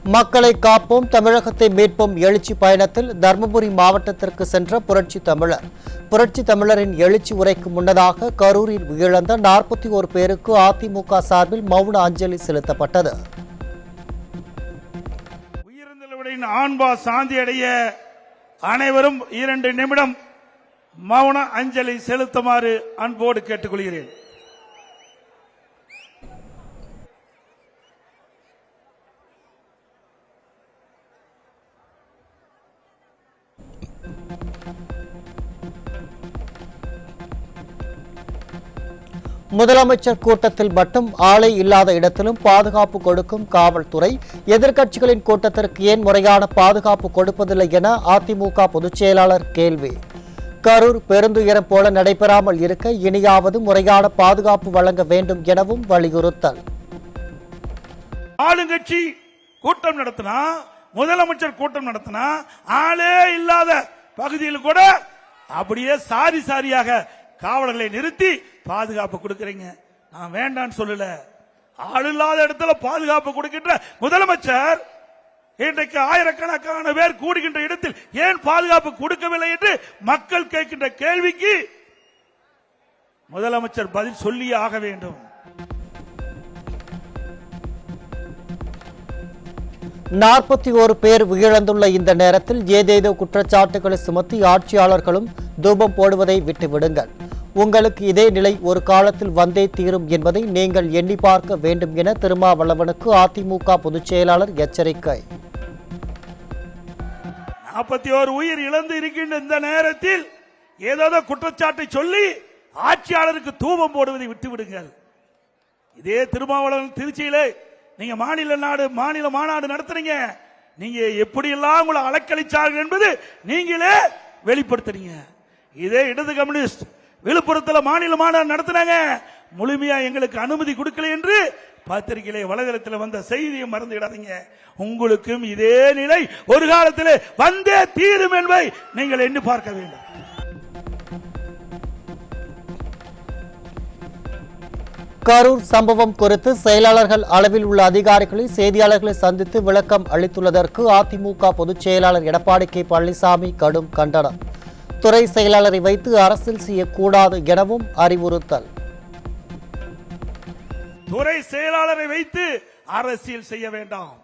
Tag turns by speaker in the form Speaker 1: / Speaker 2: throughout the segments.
Speaker 1: மக்களை காப்போம் தமிழகத்தை மீட்போம் எழுச்சி பயணத்தில் தர்மபுரி மாவட்டத்திற்கு சென்ற புரட்சி தமிழரின் எழுச்சி உரைக்கு முன்னதாக கரூரில் உயிரிழந்த 41 பேருக்கு அதிமுக சார்பில் மௌன அஞ்சலி செலுத்தப்பட்டது.
Speaker 2: உயிரிழந்தவர்களின் ஆன்மா சாந்தி அடைய அனைவரும் 2 நிமிடம் மௌன அஞ்சலி செலுத்துமாறு அன்போடு கேட்டுக்கொள்கிறேன்.
Speaker 1: முதலமைச்சர் கூட்டத்தில் மட்டும் ஆளை இல்லாத இடத்திலும் பாதுகாப்பு கொடுக்கும் காவல்துறை, எதிர்க்கட்சிகளின் கூட்டத்திற்கு ஏன் முறையான பாதுகாப்பு கொடுப்பதில்லை என அதிமுக பொதுச் செயலாளர் கேள்வி. கரூர் பெருந்துயரம் போல நடைபெறாமல் இருக்க இனியாவது முறையான பாதுகாப்பு வழங்க வேண்டும் எனவும் வலியுறுத்தல்.
Speaker 2: ஆளுங்கட்சி கூட்டம் நடத்தினா, முதலமைச்சர் கூட்டம் நடத்தினா, ஆளே இல்லாத பகுதியில் கூட அப்படியே சாரியாக காவலர்களை நிறுத்தி பாதுகாப்பு கொடுக்கிறீங்க. நான் வேண்டான்னு சொல்லல. ஆள் இல்லாத இடத்துல பாதுகாப்பு கொடுக்கின்ற முதலமைச்சர் இன்றைக்கு ஆயிரக்கணக்கான பேர் கூடுகின்ற இடத்தில் ஏன் பாதுகாப்பு கொடுக்கவில்லை என்று மக்கள் கேட்கின்ற கேள்விக்கு முதலமைச்சர் பதில் சொல்லியே ஆக வேண்டும்.
Speaker 1: பேர் உயிரிழந்துள்ள இந்த நேரத்தில் ஏதேதோ குற்றச்சாட்டுகளை சுமத்தி ஆட்சியாளர்களும் தூபம் போடுவதை விட்டுவிடுங்கள். உங்களுக்கு இதே நிலை ஒரு காலத்தில் வந்தே தீரும் என்பதை நீங்கள் எண்ணி பார்க்க வேண்டும் என திருமாவளவனுக்கு அதிமுக பொதுச் செயலாளர் எச்சரிக்கை.
Speaker 2: 41 உயிர் இழந்து இருக்கின்ற இந்த நேரத்தில் ஏதோ குற்றச்சாட்டை சொல்லி ஆட்சியாளருக்கு தூபம் போடுவதை விட்டுவிடுங்கள். இதே திருமாவளவன் திருச்சியிலே நீங்க மாநில மாநாடு நடத்துறீங்க. நீங்க எப்படி எல்லாம் உங்களை அலக்களிச்சார்கள் என்பது நீங்களே வெளிப்படுத்துறீங்க. இதே இடது கம்யூனிஸ்ட் விழுப்புரத்தில் மாநில மாநாடு நடத்தினாங்க. முழுமையா எங்களுக்கு அனுமதி கொடுக்கல என்று பத்திரிகையிலே வலைதளத்தில் வந்த செய்தியை மறந்துவிடாதீங்க. உங்களுக்கும் இதே நிலை ஒரு காலத்தில் வந்தே தீரும் என்பதை நீங்கள் எண்ணி பார்க்க வேண்டும்.
Speaker 1: கரூர் சம்பவம் குறித்து செயலாளர்கள் அளவில் உள்ள அதிகாரிகளை செய்தியாளர்களை சந்தித்து விளக்கம் அளித்துள்ளதற்கு அதிமுக பொதுச் செயலாளர் எடப்பாடி கே பழனிசாமி கடும் கண்டனம். துறை செயலாளரை வைத்து அரசியல் செய்யக்கூடாது எனவும் அறிவுறுத்தல்.
Speaker 2: துறை செயலாளரை வைத்து அரசியல் செய்ய வேண்டாம்.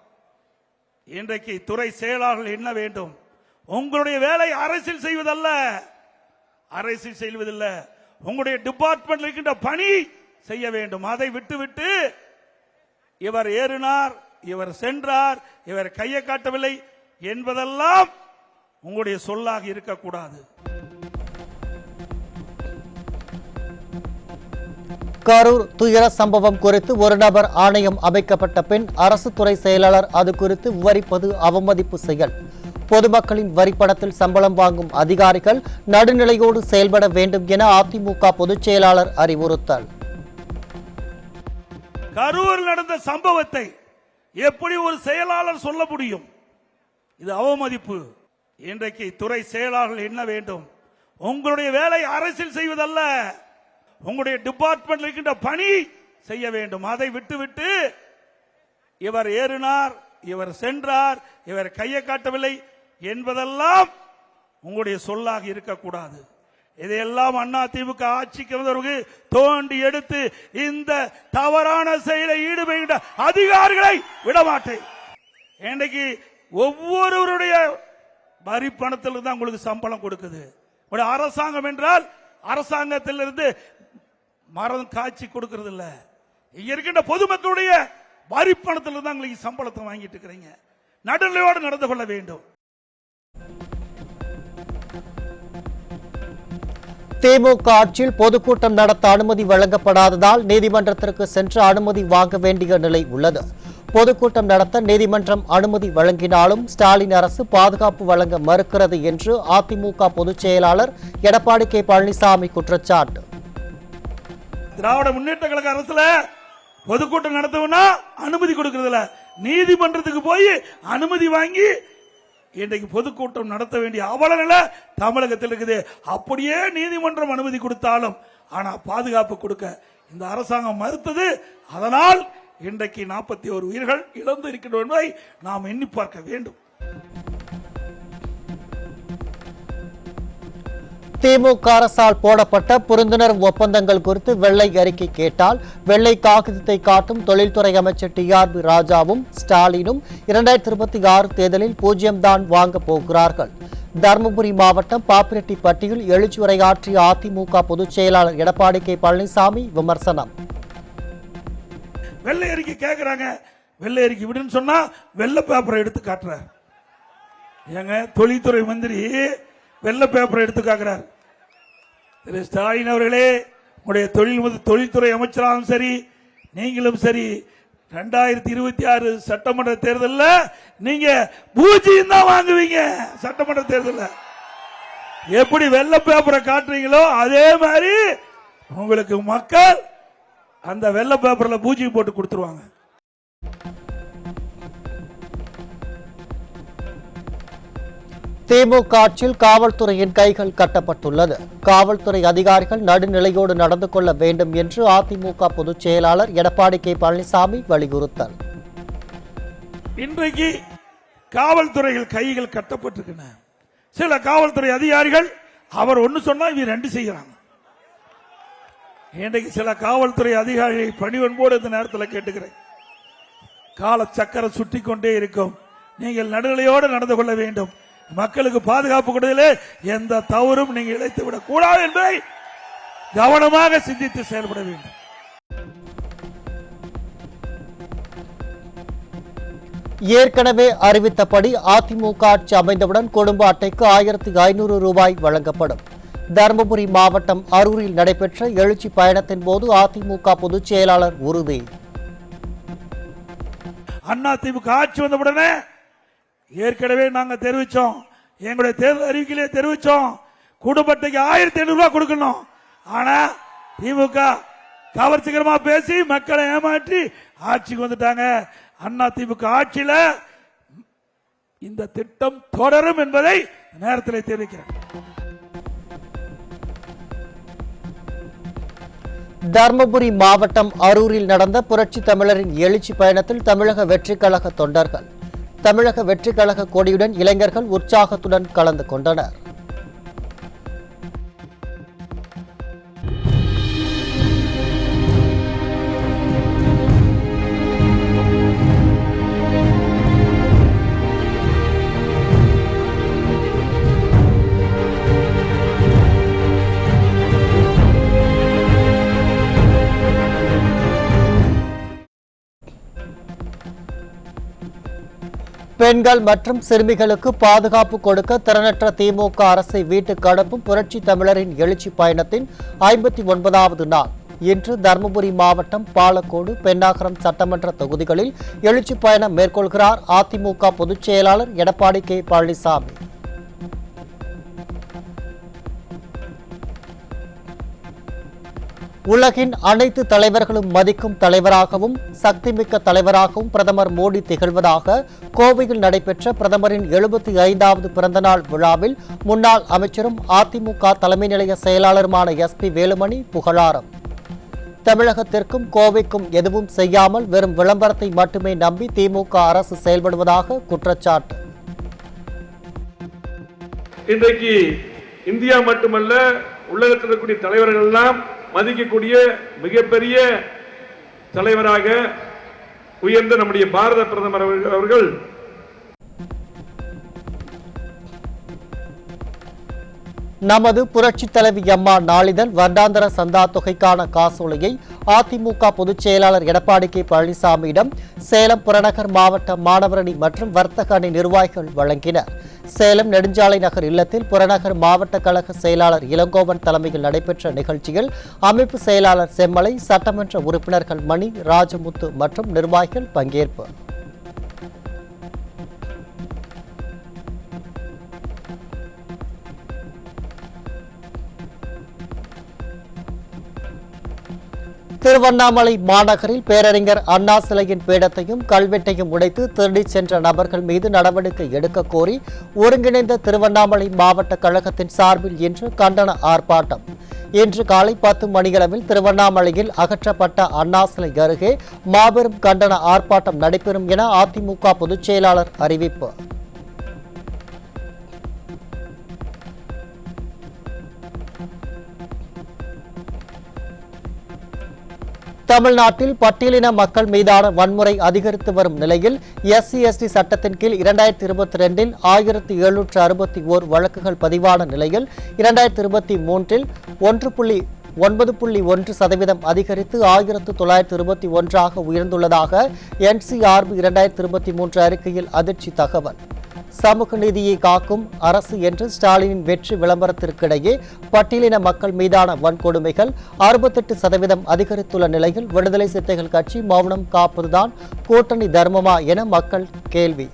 Speaker 2: இன்றைக்கு துறை செயலாளர்கள் என்ன வேண்டும்? உங்களுடைய வேலை அரசியல் செய்வதல்ல, அரசியல் செய்வதில்ல. உங்களுடைய டிபார்ட்மெண்ட் இருக்கின்ற பணி செய்ய வேண்டும். அதை விட்டுவிட்டு இவர் ஏறினார், இவர் சென்றார், இவர் கையை காட்டவில்லை என்பதெல்லாம் உங்களுடைய சொல்லாக இருக்கக்கூடாது.
Speaker 1: கரூர் துயர சம்பவம் குறித்து ஒரு நபர் ஆணையம் அமைக்கப்பட்ட பின் அரசு துறை செயலாளர் அது குறித்து விவரிப்பது அவமதிப்பு செயல். பொதுமக்களின் வரிப்பணத்தில் சம்பளம் வாங்கும் அதிகாரிகள் நடுநிலையோடு செயல்பட வேண்டும் என அதிமுக பொதுச் செயலாளர் அறிவுறுத்தல்.
Speaker 2: கரூர் நடந்த சம்பவத்தை எப்படி ஒரு செயலாளர் சொல்ல முடியும்? இது அவமதிப்பு. இன்றைக்கு துறை செயலாளர்கள் என்ன வேண்டும்? உங்களுடைய வேலை அரசியல் செய்வதல்ல, உங்களுடைய டிபார்ட்மெண்ட் இருக்கின்ற பணி செய்ய வேண்டும். அதை விட்டுவிட்டு இவர் ஏறினார், இவர் சென்றார், இவர் கையை காட்டவில்லை என்பதெல்லாம் உங்களுடைய சொல்லாக இருக்கக்கூடாது. இதையெல்லாம் அதிமுக ஆட்சிக்கு வந்தவர்கள் தோண்டி எடுத்து இந்த தவறான செயலை ஈடுபடுகின்ற அதிகாரிகளை விடமாட்டேன். இன்றைக்கு ஒவ்வொருவருடைய வரி பணத்தில் தான் உங்களுக்கு சம்பளம் கொடுக்குது. அரசாங்கம் என்றால் அரசாங்கத்திலிருந்து மரம் காட்சி கொடுக்கிறது இல்ல. இங்க இருக்கின்ற பொதுமக்களுடைய வரி பணத்தில் தான் உங்களுக்கு சம்பளத்தை வாங்கிட்டு இருக்கிறீங்க. நடுநிலையோடு நடந்து கொள்ள வேண்டும்.
Speaker 1: திமுக ஆட்சியில் பொதுக்கூட்டம் நடத்த அனுமதி வழங்கப்படாததால் நீதிமன்றத்திற்கு சென்று அனுமதி வாங்க வேண்டிய நிலை உள்ளது. பொதுக்கூட்டம் நடத்த நீதிமன்றம் அனுமதி வழங்கினாலும் ஸ்டாலின் அரசு பாதுகாப்பு வழங்க மறுக்கிறது என்று அதிமுக பொதுச் செயலாளர் எடப்பாடி கே பழனிசாமி குற்றச்சாட்டு.
Speaker 2: திராவிட முன்னேற்ற கழக அரசுல பொதுக்கூட்டம் நடத்தணும்னா அனுமதி கொடுக்கறதில்ல, நீதிமன்றத்துக்கு போய் அனுமதி வாங்கி இன்றைக்கு பொதுக்கூட்டம் நடத்த வேண்டிய அவலநிலை தமிழகத்தில் இருக்குது. அப்படியே நீதிமன்றம் அனுமதி கொடுத்தாலும் ஆனா பாதுகாப்பு கொடுக்க இந்த அரசாங்கம் மறுத்தது. அதனால் இன்றைக்கு 41 உயிர்கள் இழந்து இருக்கின்றோம் என்பதை நாம் எண்ணி பார்க்க வேண்டும்.
Speaker 1: திமுக அரசால் போடப்பட்ட புரிந்துணர்வு ஒப்பந்தங்கள் குறித்து வெள்ளை அறிக்கை கேட்டால் வெள்ளை காகிதத்தை காட்டும் தொழில்துறை அமைச்சர் டிஆர்பி ராஜாவும் ஸ்டாலினும் 2026 தேர்தலில் 0 தான் வாங்க போகிறார்கள். தருமபுரி மாவட்டம் பாப்பிரெட்டிப்பட்டியில் எழுச்சி உரையாற்றிய அதிமுக பொதுச் செயலாளர் எடப்பாடி கே பழனிசாமி விமர்சனம்.
Speaker 2: வெள்ளை அறிக்கை கேட்கிறாங்க, வெள்ளை அறிக்கை விடுன்னு சொன்னா வெள்ளை பேப்பரை எடுத்து காட்டுறார். ஏங்க தொழில்துறை மந்திரி வெள்ளை பேப்பரை எடுத்து காக்கிறார். திரு ஸ்டாலின் அவர்களே, உங்களுடைய தொழில்துறை அமைச்சராகவும் சரி, நீங்களும் சரி, 2026 சட்டமன்ற தேர்தலில் நீங்க 0 தான் வாங்குவீங்க. சட்டமன்ற தேர்தலில் எப்படி வெள்ளை பேப்பரை காட்டுறீங்களோ அதே மாதிரி உங்களுக்கு மக்கள் அந்த வெள்ளை பேப்பர்ல 0 போட்டு கொடுத்துருவாங்க.
Speaker 1: திமுக ஆட்சியில் காவல்துறையின் கைகள் கட்டப்பட்டுள்ளது. காவல்துறை அதிகாரிகள் நடுநிலையோடு நடந்து கொள்ள வேண்டும் என்று அதிமுக பொதுச் செயலாளர் எடப்பாடி கே பழனிசாமி வலியுறுத்தல்.
Speaker 2: இன்றைக்கு காவல்துறைகள் கைகள் கட்டப்பட்டிருக்கின்றன. சில காவல்துறை அதிகாரிகள் அவர் ஒன்னு சொன்னா இவங்க 2 செய்யறாங்க. இன்றைக்கு சில காவல்துறை அதிகாரிகளை பணிவன்போடு இந்த நேரத்தில் கேட்டுக்கிறேன். கால சக்கரம் சுற்றி கொண்டே இருக்கும். நீங்கள் நடுநிலையோடு நடந்து கொள்ள வேண்டும். மக்களுக்கு பாதுகாப்பு கொடுத்ததிலே எந்த தவறும் நீங்கள் இழைத்துவிடக் கூடாது என்பதை கவனமாக சிந்தித்து செயல்பட வேண்டும்.
Speaker 1: ஏற்கனவே அறிவித்தபடி அதிமுக ஆட்சி அமைந்தவுடன் குடும்ப அட்டைக்கு 1500 ரூபாய் வழங்கப்படும். தருமபுரி மாவட்டம் அரூரில் நடைபெற்ற எழுச்சி பயணத்தின் போது அதிமுக பொதுச் செயலாளர் உறுதி.
Speaker 2: அதிமுக ஆட்சி வந்தவுடனே ஏற்கனவே நாங்க தெரிவிச்சோம், எங்களுடைய தேர்தல் அறிவிக்கையிலே தெரிவிச்சோம், குடும்ப அட்டைக்கு 1500 ரூபாய் கொடுக்கணும். ஆனா திமுக கவர்ச்சிகரமா பேசி மக்களை ஏமாற்றி ஆட்சிக்கு வந்துட்டாங்க. அதிமுக ஆட்சியில இந்த திட்டம் தொடரும் என்பதை நேரத்தில் தெரிவிக்கிறேன்.
Speaker 1: தருமபுரி மாவட்டம் அரூரில் நடந்த புரட்சி தமிழரின் எழுச்சி பயணத்தில் தமிழக வெற்றிக் கழக தொண்டர்கள், தமிழக வெற்றிக் கழக கொடியுடன் இளைஞர்கள் உற்சாகத்துடன் கலந்து கொண்டனர். பெண்கள் மற்றும் சிறுமிகளுக்கு பாதுகாப்பு கொடுக்க திறனற்ற திமுக அரசை வீட்டுக்கு அனுப்பும் புரட்சி தமிழரின் எழுச்சி பயணத்தின் 59வது நாள் இன்று தருமபுரி மாவட்டம் பாலக்கோடு, பென்னாகரம் சட்டமன்ற தொகுதிகளில் எழுச்சி பயணம் மேற்கொள்கிறார் அதிமுக பொதுச் செயலாளர் எடப்பாடி கே பழனிசாமி. உலகின் அனைத்து தலைவர்களும் மதிக்கும் தலைவராகவும் சக்திமிக்க தலைவராகவும் பிரதமர் மோடி திகழ்வதாக கோவையில் நடைபெற்ற பிரதமரின் 75வது பிறந்தநாள் விழாவில் முன்னாள் அமைச்சரும் அதிமுக தலைமை நிலைய செயலாளருமான SP வேலுமணி புகழாரம். தமிழகத்திற்கும் கோவைக்கும் எதுவும் செய்யாமல் வெறும் விளம்பரத்தை மட்டுமே நம்பி திமுக அரசு செயல்படுவதாக குற்றச்சாட்டு.
Speaker 3: இன்றைக்கு இந்தியா மட்டுமல்ல, உலகத்தில் இருக்கக்கூடிய தலைவர்கள் எல்லாம் மதிக்கக்கூடிய மிகப்பெரிய தலைவராக உயர்ந்த நம்முடைய பாரத பிரதமர் அவர்கள்
Speaker 1: நமது புரட்சி தலைவி அம்மா நாளிதழ் வருடாந்திர சந்தா தொகைக்கான காசோலையை அதிமுக பொதுச் செயலாளர் எடப்பாடி கே பழனிசாமியிடம் சேலம் புறநகர் மாவட்ட மாணவரணி மற்றும் வர்த்தக அணி நிர்வாகிகள் வழங்கினர். சேலம் நெடுஞ்சாலை நகர் இல்லத்தில் புறநகர் மாவட்ட கழக செயலாளர் இளங்கோவன் தலைமையில் நடைபெற்ற நிகழ்ச்சியில் அமைப்பு செயலாளர் செம்மலை, சட்டமன்ற உறுப்பினர்கள் மணி, ராஜமுத்து மற்றும் நிர்வாகிகள் பங்கேற்பு. திருவண்ணாமலை மாநகரில் பேரறிஞர் அண்ணா சிலையின் பீடத்தையும் கல்வெட்டையும் உடைத்து திருடிச் சென்ற நபர்கள் மீது நடவடிக்கை எடுக்க கோரி ஒருங்கிணைந்த திருவண்ணாமலை மாவட்ட கழகத்தின் சார்பில் இன்று கண்டன ஆர்ப்பாட்டம். இன்று காலை 10 மணியளவில் திருவண்ணாமலையில் அகற்றப்பட்ட அண்ணா சிலை அருகே மாபெரும் கண்டன ஆர்ப்பாட்டம் நடைபெறும் என அதிமுக பொதுச் செயலாளர் அறிவிப்பு. தமிழ்நாட்டில் பட்டியலின மக்கள் மீதான வன்முறை அதிகரித்து வரும் நிலையில் SC/ST சட்டத்தின் கீழ் 2022இல் 1761 வழக்குகள் பதிவான நிலையில் 2023இல் 9.1% அதிகரித்து 1921ஆக உயர்ந்துள்ளதாக NCRB 2023 அறிக்கையில் அதிர்ச்சி தகவல். சமூக நீதியை காக்கும் அரசு என்று ஸ்டாலினின் வெற்றி விளம்பரத்திற்கிடையே பட்டியலின மக்கள் மீதான வன்கொடுமைகள் 68% அதிகரித்துள்ள நிலையில் விடுதலை சிறுத்தைகள் கட்சி மௌனம் காப்பதுதான் கூட்டணி தர்மமா என மக்கள் கேள்வி.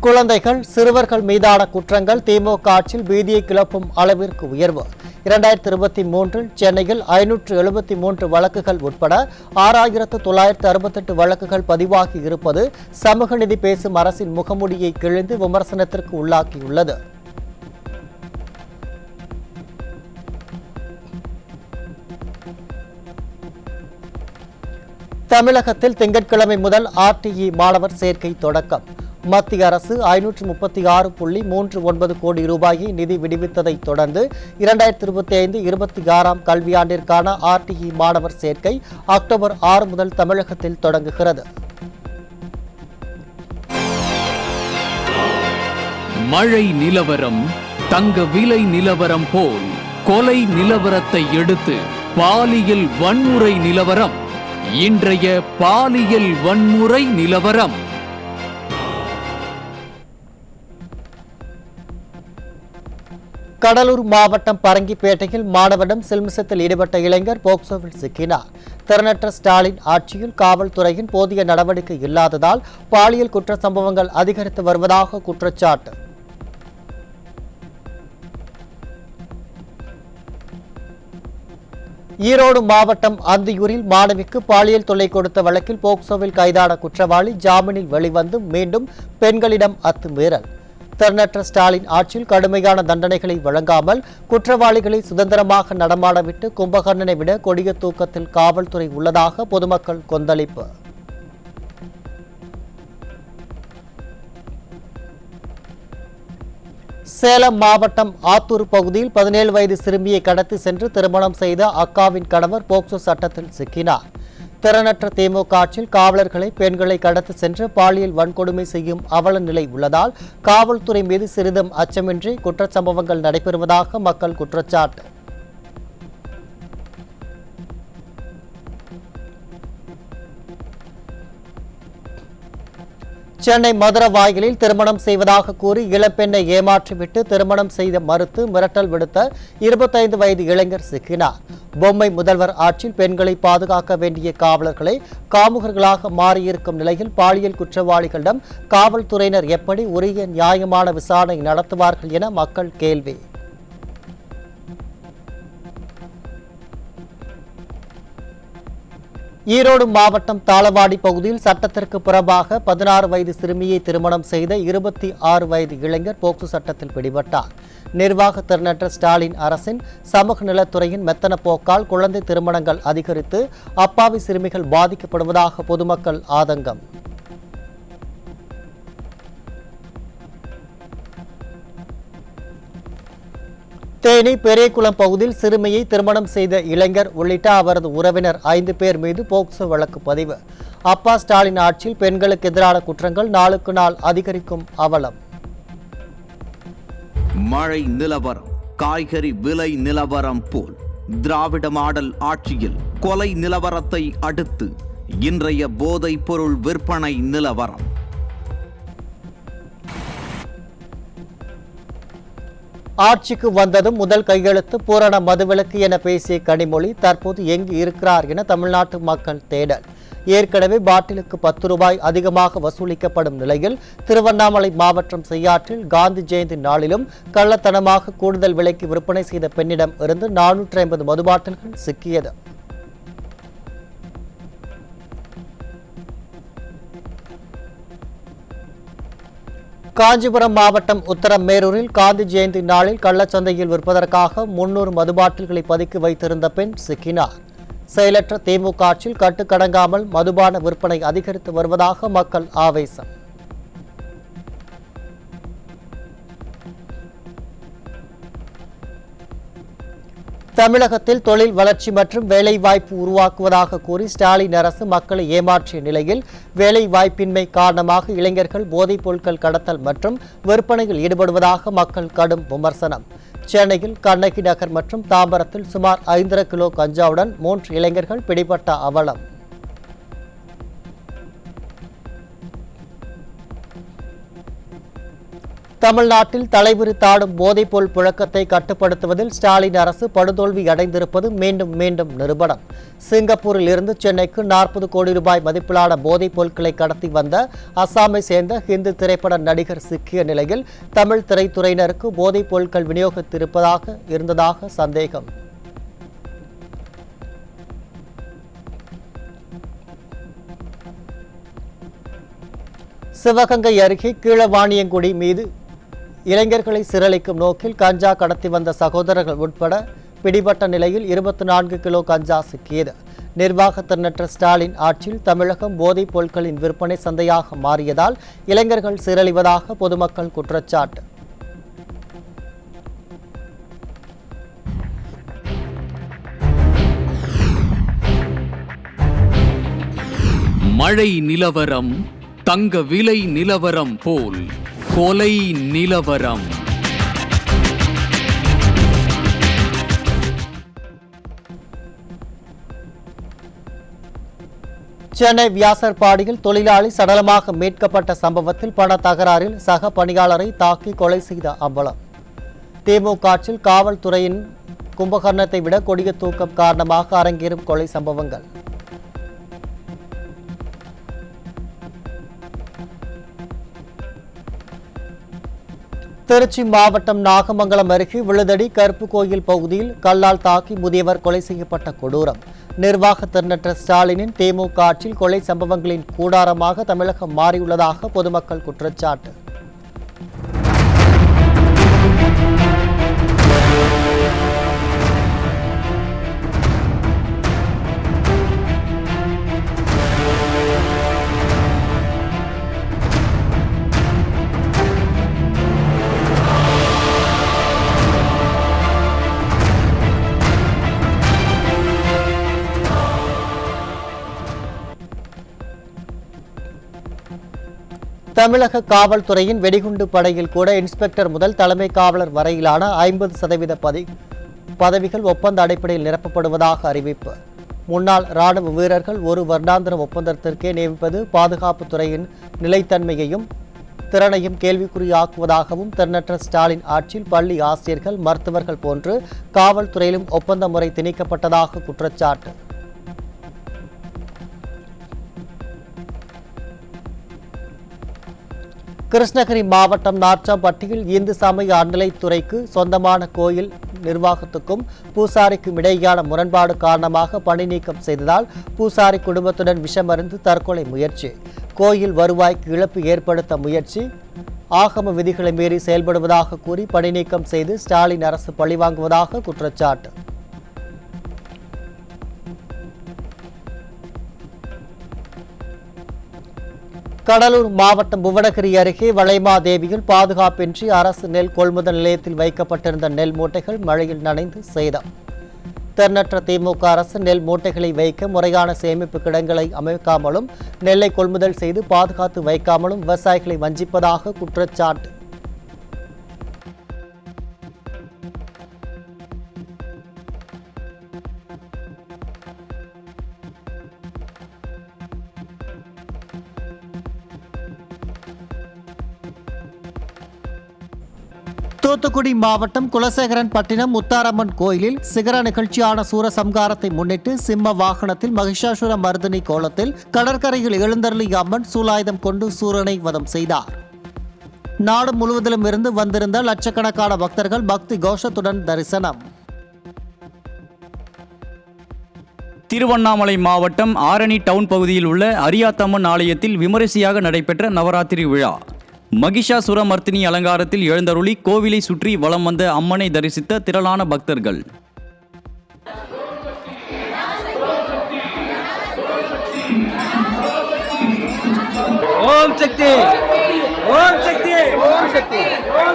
Speaker 1: குழந்தைகள் சிறுவர்கள் மீதான குற்றங்கள் திமுக ஆட்சியில் பீதியை கிளப்பும் அளவிற்கு உயர்வு. 2023இல் சென்னையில் 573 வழக்குகள் உட்பட 6968 வழக்குகள் பதிவாகி இருப்பது சமூக நீதி பேசும் அரசின் முகமூடியை கிழிந்து விமர்சனத்திற்கு உள்ளாக்கியுள்ளது. தமிழகத்தில் திங்கட்கிழமை முதல் RTE மாணவர் சேர்க்கை தொடக்கம். மத்திய அரசு 536.39 கோடி ரூபாயை நிதி விடுவித்ததை தொடர்ந்து 2025-26ஆம் கல்வியாண்டிற்கான RTE மாணவர் சேர்க்கை அக்டோபர் 6 முதல் தமிழகத்தில் தொடங்குகிறது.
Speaker 4: மழை நிலவரம் தங்க விலை நிலவரம் போல் கொலை நிலவரத்தை எடுத்து பாலியல் வன்முறை நிலவரம். இன்றைய பாலியல் வன்முறை நிலவரம்.
Speaker 1: கடலூர் மாவட்டம் பரங்கிப்பேட்டையில் மாணவரிடம் சில்மிசத்தில் ஈடுபட்ட இளைஞர் போக்சோவில் சிக்கினார். திறனற்ற ஸ்டாலின் ஆட்சியில் காவல்துறையின் போதிய நடவடிக்கை இல்லாததால் பாலியல் குற்ற சம்பவங்கள் அதிகரித்து வருவதாக குற்றச்சாட்டு. ஈரோடு மாவட்டம் அந்தியூரில் மாணவிக்கு பாலியல் தொல்லை கொடுத்த வழக்கில் போக்சோவில் கைதான குற்றவாளி ஜாமீனில் வெளிவந்து மீண்டும் பெண்களிடம் அத்துமீறல். திறனற்ற ஸ்டாலின் ஆட்சியில் கடுமையான தண்டனைகளை வழங்காமல் குற்றவாளிகளை சுதந்திரமாக நடமாடவிட்டு கும்பகர்ணனை விட கொடிய தூக்கத்தில் காவல்துறை உள்ளதாக பொதுமக்கள் கொந்தளிப்பு. சேலம் மாவட்டம் ஆத்தூர் பகுதியில் 17 வயது சிறுமியை கடத்தி சென்று திருமணம் செய்த அக்காவின் கணவர் போக்சோ சட்டத்தில் சிக்கினார். திறனற்ற திமுக ஆட்சியில் காவலர்களை பெண்களை கடத்தி சென்று பாலியல் வன்கொடுமை செய்யும் அவல நிலை உள்ளதால் காவல்துறை மீது சிறிதும் அச்சமின்றி குற்றச்சம்பவங்கள் நடைபெறுவதாக மக்கள் குற்றச்சாட்டு. சென்னை மதுரவாயலில் திருமணம் செய்வதாக கூறி இளம்பெண்ணை ஏமாற்றிவிட்டு திருமணம் செய்த மறுத்து மிரட்டல் விடுத்த 25 வயது இளைஞர் சிக்கினார். பொம்மை முதல்வர் ஆட்சியில் பெண்களை பாதுகாக்க வேண்டிய காவலர்களை காமுகர்களாக மாறியிருக்கும் நிலையில் பாலியல் குற்றவாளிகளிடம் காவல்துறையினர் எப்படி உரிய நியாயமான விசாரணை நடத்துவார்கள் என மக்கள் கேள்வி. ஈரோடு மாவட்டம் தாளவாடி பகுதியில் சட்டத்திற்கு புறம்பாக 16 வயது சிறுமியை திருமணம் செய்த 26 வயது இளைஞர் போக்சோ சட்டத்தில் பிடிபட்டார். நிர்வாக திறனற்ற ஸ்டாலின் அரசின் சமூக நலத்துறையின் மெத்தன போக்கால் குழந்தை திருமணங்கள் அதிகரித்து அப்பாவி சிறுமிகள் பாதிக்கப்படுவதாக பொதுமக்கள் ஆதங்கம். தேனி பெரியகுளம் பகுதியில் சிறுமியை திருமணம் செய்த இளைஞர் உள்ளிட்ட அவரது உறவினர் 5 பேர் மீது போக்சோ வழக்கு பதிவு. அப்பா ஸ்டாலின் ஆட்சியில் பெண்களுக்கு எதிரான குற்றங்கள் நாளுக்கு நாள் அதிகரிக்கும் அவலம்.
Speaker 5: மழை நிலவரம் காய்கறி விலை நிலவரம் போல் திராவிட மாடல் ஆட்சியில் கொலை நிலவரத்தை அடுத்து இன்றைய போதைப் பொருள் விற்பனை நிலவரம்.
Speaker 1: ஆட்சிக்கு வந்ததும் முதல் கையெழுத்து பூரண மதுவிலக்கு என பேசிய கனிமொழி தற்போது எங்கு இருக்கிறார் என தமிழ்நாட்டு மக்கள் தேடல். ஏற்கனவே பாட்டிலுக்கு 10 ரூபாய் அதிகமாக வசூலிக்கப்படும் நிலையில் திருவண்ணாமலை மாவட்டம் செய்யாற்றில் காந்தி ஜெயந்தி நாளிலும் கள்ளத்தனமாக கூடுதல் விலைக்கு விற்பனை செய்த பெண்ணிடம் இருந்து 450 மது பாட்டில்கள் சிக்கியது. காஞ்சிபுரம் மாவட்டம் உத்தரமேரூரில் காந்தி ஜெயந்தி நாளில் கள்ளச்சந்தையில் விற்பதற்காக 300 மது பாட்டில்களை பதுக்கி வைத்திருந்த பெண் சிக்கினார். செயலற்ற திமுக ஆட்சியில் கட்டுக்கடங்காமல் மதுபான விற்பனை அதிகரித்து வருவதாக மக்கள் ஆவேசம். தமிழகத்தில் தொழில் வளர்ச்சி மற்றும் வேலைவாய்ப்பு உருவாக்குவதாக கூறி ஸ்டாலின் அரசு மக்களை ஏமாற்றிய நிலையில் வேலைவாய்ப்பின்மை காரணமாக இளைஞர்கள் போதைப் பொருட்கள் கடத்தல் மற்றும் விற்பனையில் ஈடுபடுவதாக மக்கள் கடும் விமர்சனம். சென்னையில் கண்ணகி நகர் மற்றும் தாம்பரத்தில் சுமார் 5.5 கிலோ கஞ்சாவுடன் 3 இளைஞர்கள் பிடிபட்ட அவலம். தமிழ்நாட்டில் தலைவிரித்தாடும் போதைப்பொருள் புழக்கத்தை கட்டுப்படுத்துவதில் ஸ்டாலின் அரசு படுதோல்வி அடைந்திருப்பது மீண்டும் மீண்டும் நிரூபணம். சிங்கப்பூரில் இருந்து சென்னைக்கு 40 கோடி ரூபாய் மதிப்பிலான போதைப் பொருட்களை கடத்தி வந்த அசாமை சேர்ந்த ஹிந்தி திரைப்பட நடிகர் சிக்கிய நிலையில் தமிழ் திரைத்துறையினருக்கு போதைப் பொருட்கள் இருந்ததாக சந்தேகம். சிவகங்கை அருகே கீழவாணியங்குடி மீது இளைஞர்களை சிறைக்கும் நோக்கில் கஞ்சா கடத்தி வந்த சகோதரர்கள் உட்பட பிடிபட்ட நிலையில் 24 கிலோ கஞ்சா சிக்கியது. நிர்வாக திறனற்ற ஸ்டாலின் ஆட்சியில் தமிழகம் போதைப் பொருட்களின் விற்பனை சந்தையாக மாறியதால் இளைஞர்கள் சீரழிவதாக பொதுமக்கள் குற்றச்சாட்டு.
Speaker 4: மழை நிலவரம் தங்க விலை நிலவரம் போல் கொலை நிலவரம்.
Speaker 1: சென்னை வியாசர்பாடியில் தொழிலாளி சடலமாக மீட்கப்பட்ட சம்பவத்தில் பண தகராறில் சக பணியாளரை தாக்கி கொலை செய்த அம்பலம். திமுக ஆட்சியில் காவல்துறையின் கும்பகர்ணத்தை விட கொடிய தூக்கம் காரணமாக அரங்கேறும் கொலை சம்பவங்கள். திருச்சி மாவட்டம் நாகமங்கலம் அருகே விழுதடி கருப்பு கோயில் பகுதியில் கல்லால் தாக்கி முதியவர் கொலை செய்யப்பட்ட கொடூரம். நிர்வாக திறனற்ற ஸ்டாலினின் திமுக ஆட்சியில் கொலை சம்பவங்களின் கூடாரமாக தமிழகம் மாறியுள்ளதாக பொதுமக்கள் குற்றச்சாட்டு. தமிழக காவல்துறையின் வெடிகுண்டு படையில் கூட இன்ஸ்பெக்டர் முதல் தலைமை காவலர் வரையிலான 50% பதவிகள் ஒப்பந்த அடிப்படையில் நிரப்பப்படுவதாக அறிவிப்பு. முன்னாள் ராணுவ வீரர்கள் ஒரு வருடாந்திர ஒப்பந்தத்திற்கே நியமிப்பது பாதுகாப்புத் துறையின் நிலைத்தன்மையையும் திறனையும் கேள்விக்குறியாக்குவதாகவும் திறனற்ற ஸ்டாலின் ஆட்சியில் பள்ளி ஆசிரியர்கள் மருத்துவர்கள் போன்று காவல்துறையிலும் ஒப்பந்த முறை திணிக்கப்பட்டதாக குற்றச்சாட்டு. கிருஷ்ணகிரி மாவட்டம் நார்ச்சாம்பட்டியில் இந்து சமய அறநிலைத்துறைக்கு சொந்தமான கோயில் நிர்வாகத்துக்கும் பூசாரிக்கும் இடையேயான முரண்பாடு காரணமாக பணி நீக்கம் செய்ததால் பூசாரி குடும்பத்துடன் விஷமருந்து தற்கொலை முயற்சி. கோயில் வருவாய்க்கு இழப்பு ஏற்படுத்த முயற்சி. ஆகம விதிகளை மீறி செயல்படுவதாக கூறி பணி நீக்கம் செய்து ஸ்டாலின் அரசு பழிவாங்குவதாக குற்றச்சாட்டு. கடலூர் மாவட்டம் புவனகிரி அருகே வளைமாதேவியில் பாதுகாப்பின்றி அரசு நெல் கொள்முதல் நிலையத்தில் வைக்கப்பட்டிருந்த நெல் மூட்டைகள் மழையில் நனைந்து சேதம். திறனற்ற திமுக அரசு நெல் மூட்டைகளை வைக்க முறையான சேமிப்பு கிடங்களை அமைக்காமலும் நெல்லை கொள்முதல் செய்து பாதுகாத்து வைக்காமலும் விவசாயிகளை வஞ்சிப்பதாக குற்றச்சாட்டு. தூத்துக்குடி மாவட்டம் குலசேகரன்பட்டினம் முத்தாரம்மன் கோயிலில் சிகர நிகழ்ச்சியான சூரசம்காரத்தை முன்னிட்டு சிம்ம வாகனத்தில் மகிஷாசுர மர்தினி கோலத்தில் கடற்கரையில் எழுந்தருளிய அம்மன் சூலாயுதம் கொண்டு சூரனை வதம் செய்தார். நாடு முழுவதிலும் இருந்து வந்திருந்த லட்சக்கணக்கான பக்தர்கள் பக்தி கோஷத்துடன் தரிசனம்.
Speaker 6: திருவண்ணாமலை மாவட்டம் ஆரணி டவுன் பகுதியில் உள்ள அரியாத்தம்மன் ஆலயத்தில் விமரிசையாக நடைபெற்ற நவராத்திரி விழா. மகிஷாசுர மர்த்தினி அலங்காரத்தில் எழுந்தருளி கோவிலை சுற்றி வலம் வந்த அம்மனை தரிசித்த திரளான பக்தர்கள்.
Speaker 7: ஓம் சக்தி ஓம் சக்தி ஓம் சக்தி ஓம்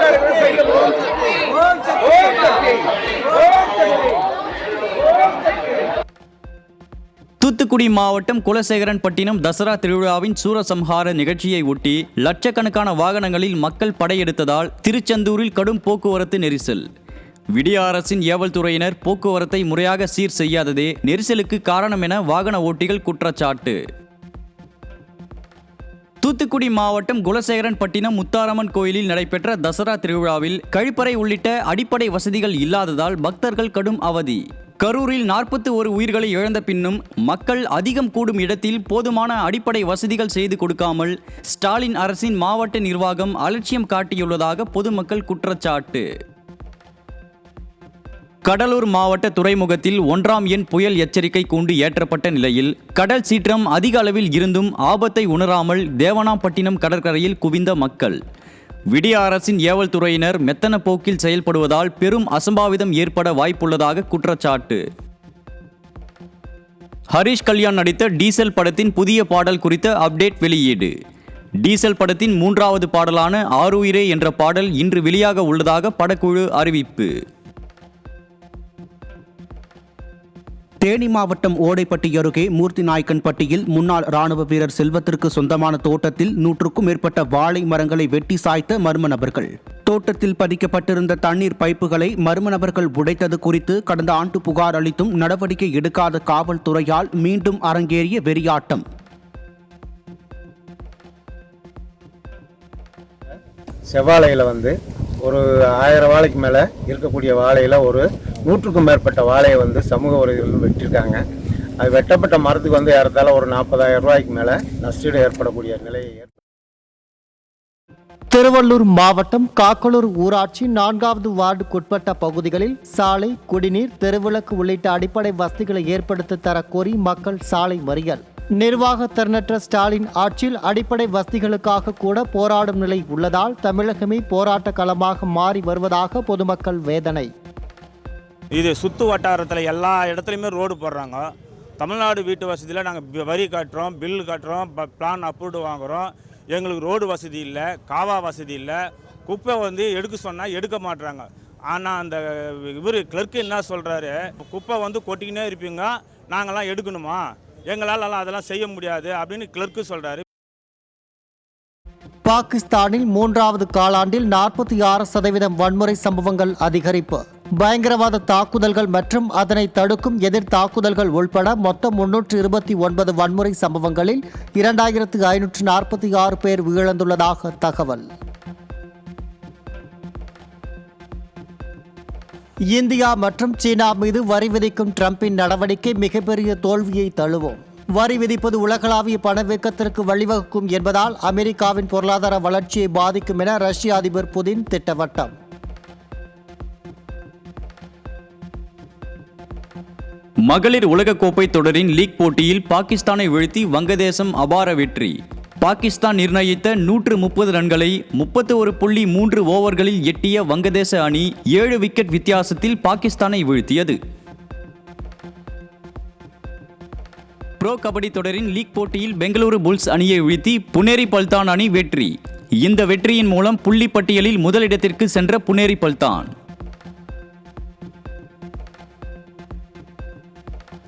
Speaker 7: சக்தி ஓம் சக்தி ஓம் சக்தி.
Speaker 6: தூத்துக்குடி மாவட்டம் குலசேகரன்பட்டினம் தசரா திருவிழாவின் சூரசம்ஹார நிகழ்ச்சியை ஒட்டி லட்சக்கணக்கான வாகனங்களில் மக்கள் படையெடுத்ததால் திருச்செந்தூரில் கடும் போக்குவரத்து நெரிசல். விடிய அரசின் ஏவல் துறையினர் போக்குவரத்தை முறையாக சீர் செய்யாததே நெரிசலுக்கு காரணம் என வாகன ஓட்டிகள் குற்றச்சாட்டு. தூத்துக்குடி மாவட்டம் குலசேகரன்பட்டினம் முத்தாரம்மன் கோயிலில் நடைபெற்ற தசரா திருவிழாவில் கழிப்பறை உள்ளிட்ட அடிப்படை வசதிகள் இல்லாததால் பக்தர்கள் கடும் அவதி. கரூரில் 41 உயிர்களை இழந்த பின்னும் மக்கள் அதிகம் கூடும் இடத்தில் போதுமான அடிப்படை வசதிகள் செய்து கொடுக்காமல் ஸ்டாலின் அரசின் மாவட்ட நிர்வாகம் அலட்சியம் காட்டியுள்ளதாக பொதுமக்கள் குற்றச்சாட்டு. கடலூர் மாவட்ட துறைமுகத்தில் 1ஆம் எண் புயல் எச்சரிக்கை கூண்டு ஏற்றப்பட்ட நிலையில் கடல் சீற்றம் அதிக அளவில் இருந்தும் ஆபத்தை உணராமல் தேவனாம்பட்டினம் கடற்கரையில் குவிந்த மக்கள். விடிய அரசின் ஏவல் துறையினர் மெத்தன போக்கில் செயல்படுவதால் பெரும் அசம்பாவிதம் ஏற்பட வாய்ப்புள்ளதாக குற்றச்சாட்டு. ஹரிஷ் கல்யாண் நடித்த டீசல் படத்தின் புதிய பாடல் குறித்த அப்டேட் வெளியீடு. டீசல் படத்தின் 3வது பாடலான ஆருயிரே என்ற பாடல் இன்று வெளியாக உள்ளதாக படக்குழு அறிவிப்பு.
Speaker 8: தேனி மாவட்டம் ஓடைப்பட்டி அருகே மூர்த்தி நாயக்கன்பட்டியில் முன்னாள் ராணுவ வீரர் செல்வத்திற்கு சொந்தமான தோட்டத்தில் 100க்கும் மேற்பட்ட வாழை மரங்களை வெட்டி சாய்த்த மர்ம நபர்கள். தோட்டத்தில் பதிக்கப்பட்டிருந்த தண்ணீர் பைப்புகளை மர்ம நபர்கள் உடைத்தது குறித்து கடந்த ஆண்டு புகார் அளித்தும் நடவடிக்கை எடுக்காத காவல்துறையால் மீண்டும் அரங்கேறிய வெறியாட்டம்.
Speaker 9: செவ்வாழையில் ஒரு 1000 வாழைக்கு மேலே இருக்கக்கூடிய வாழையில் ஒரு 100க்கும் மேற்பட்ட வாழையை சமூக விரோதிகள் வெட்டியிருக்காங்க. அது வெட்டப்பட்ட மரத்துக்கு ஏறத்தாழ ஒரு 40,000 ரூபாய்க்கு மேலே நஷ்டீடு ஏற்படக்கூடிய நிலையை.
Speaker 1: திருவள்ளூர் மாவட்டம் காக்கலூர் ஊராட்சி 4வது வார்டுக்குட்பட்ட பகுதிகளில் சாலை, குடிநீர், தெருவிளக்கு உள்ளிட்ட அடிப்படை வசதிகளை ஏற்படுத்தி தரக்கோரி மக்கள் சாலை மறியல். நிர்வாக திறனற்ற ஸ்டாலின் ஆட்சியில் அடிப்படை வசதிகளுக்காக கூட போராடும் நிலை உள்ளதால் தமிழகமே போராட்ட களமாக மாறி வருவதாக பொதுமக்கள் வேதனை.
Speaker 10: இது சுற்று வட்டாரத்தில் எல்லா இடத்துலையுமே ரோடு போடுறாங்க. தமிழ்நாடு வீட்டு வசதியில் நாங்கள் வரி கட்டுறோம், பில்லு கட்டுறோம், பிளான் அப்ரூவ்டு வாங்குகிறோம். எங்களுக்கு ரோடு வசதி இல்லை, காவா வசதி இல்லை. குப்பை எடுக்க சொன்னால் எடுக்க மாட்டுறாங்க. ஆனால் அந்த இவர் கிளர்க்கு என்ன சொல்கிறாரு, குப்பை கொட்டிக்கினே இருப்பீங்க, நாங்கள்லாம் எடுக்கணுமா, எங்களால் அதெல்லாம் செய்ய முடியாது அப்படின்னு கிளர்க்கு சொல்கிறாரு.
Speaker 1: பாகிஸ்தானில் 3வது காலாண்டில் 46% வன்முறை சம்பவங்கள் அதிகரிப்பு. பயங்கரவாத தாக்குதல்கள் மற்றும் அதனை தடுக்கும் எதிர் தாக்குதல்கள் உள்பட மொத்தம் 329 வன்முறை சம்பவங்களில் 2546 பேர் உயிரிழந்துள்ளதாக தகவல். இந்தியா மற்றும் சீனா மீது வரி விதிக்கும் டிரம்பின் நடவடிக்கை மிகப்பெரிய தோல்வியை தழுவும். வரி விதிப்பது உலகளாவிய பணவீக்கத்திற்கு வழிவகுக்கும் என்பதால் அமெரிக்காவின் பொருளாதார வளர்ச்சியை பாதிக்கும் என ரஷ்ய அதிபர் புதின் திட்டவட்டம்.
Speaker 6: மகளிர் உலகக்கோப்பை தொடரின் லீக் போட்டியில் பாகிஸ்தானை வீழ்த்தி வங்கதேசம் அபார வெற்றி. பாகிஸ்தான் நிர்ணயித்த 130 ரன்களை 31.3 ஓவர்களில் எட்டிய வங்கதேச அணி 7 விக்கெட் வித்தியாசத்தில் பாகிஸ்தானை வீழ்த்தியது. ப்ரோ கபடி தொடரின் லீக் போட்டியில் பெங்களூரு புல்ஸ் அணியை வீழ்த்தி புனேரி பல்தான் அணி வெற்றி. இந்த வெற்றியின் மூலம் புள்ளி பட்டியலில் முதலிடத்திற்கு சென்ற புனேரி பல்தான்.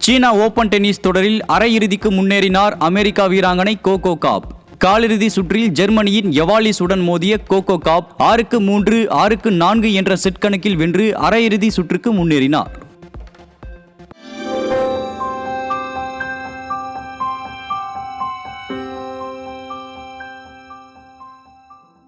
Speaker 6: சீனா ஓபன் டென்னிஸ் தொடரில் அரையிறுதிக்கு முன்னேறினார் அமெரிக்கா வீராங்கனை கோகோ காப். காலிறுதி சுற்றில் ஜெர்மனியின் எவாலிஸுடன் மோதிய கோகோ காப் 6-3, 6-4 என்ற செட் கணக்கில் வென்று அரையிறுதி சுற்றுக்கு முன்னேறினார்.